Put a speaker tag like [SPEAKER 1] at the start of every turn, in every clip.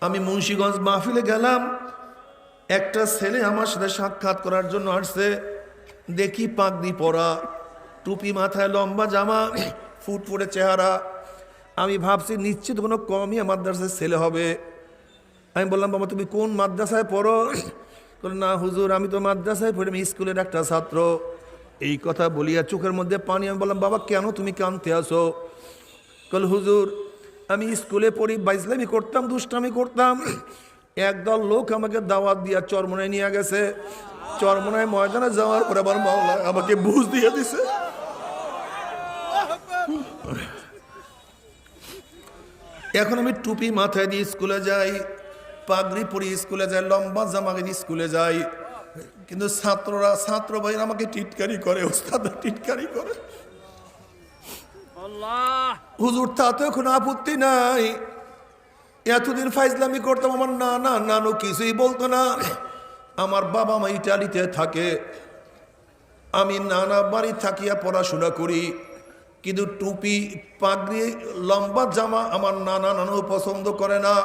[SPEAKER 1] আমি মুন্সিগঞ্জ মাহফিলে গেলাম, একটা ছেলে আমার সাথে সাক্ষাৎ করার জন্য আসছে। দেখি পাগড়ি পরা, টুপি মাথায়, লম্বা জামা, ফুটফুটে চেহারা। আমি ভাবছি নিশ্চিত কোনো কমই মাদ্রাসার ছেলে হবে। আমি বললাম, বাবা তুমি কোন মাদ্রাসায় পড়ো? না হুজুর, আমি তো মাদ্রাসায় পড়ি, আমি স্কুলের একটা ছাত্র। এই কথা বলিয়া চোখের মধ্যে পানি। আমি বললাম, বাবা কেন তুমি কাঁদতে আসো? হুজুর আমি স্কুলে পড়ি, বাইজলামি করতাম, দুষ্টামি করতাম। একদল লোক আমাকে দাওয়াত দিয়া চরমনায় নিয়ে গেছে। চরমনায় ময়দানে যাওয়ার পরে আবার মাওলা আমাকে বুঝ দিয়ে দিছে। এখন আমি টুপি মাথায় দিয়ে স্কুলে যাই, পাগড়ি পরি স্কুলে যাই, লম্বা জামা দিয়ে স্কুলে যাই, কিন্তু ছাত্র ভাইরা আমাকে টিটকারি করে, ওস্তাদরা টিটকারি করে। হুজুর তাতেও কোনো আপত্তি নাই। এতদিন ফাইজলামি করতাম, আমার নানু কিছুই বলতো না। আমার বাবা মা ইটালিতে থাকে, আমি নানা বাড়ি থাকিয়া পড়াশোনা করি, কিন্তু টুপি পাগড়ি লম্বা জামা আমার নানু পছন্দ করে না।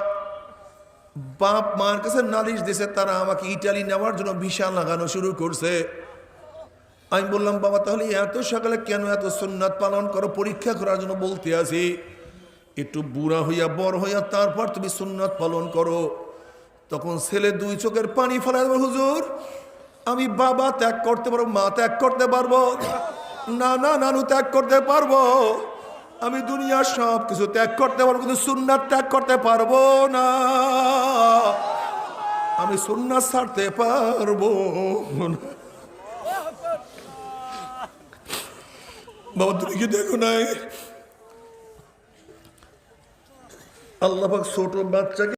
[SPEAKER 1] বাপ মার কাছে নালিশ দিছে, তারা আমাকে ইটালি নেওয়ার জন্য ভিসা লাগানো শুরু করছে। আমি বললাম, বাবা তাহলে এত সকালে কেন এত সুন্নাত পালন করো? পরীক্ষা করার জন্য বলতে আছি, একটু বুড়া হইয়া বড় হইয়া তারপর তুমি সুন্নাত পালন করো। তখন ছেলে দুই চোখের পানি ফেলায়, হুজুর আমি বাবা ত্যাগ করতে পারবো, মা ত্যাগ করতে পারবো, নানু ত্যাগ করতে পারবো, আমি দুনিয়ার সব কিছু ত্যাগ করতে পারবো, কিন্তু সুন্নাত ত্যাগ করতে পারবো না। আমি সুন্নাত ছাড়তে পারবো না। বাবা তুমি কি দেখো নাই, আল্লাহ পাক ছোট বাচ্চাকে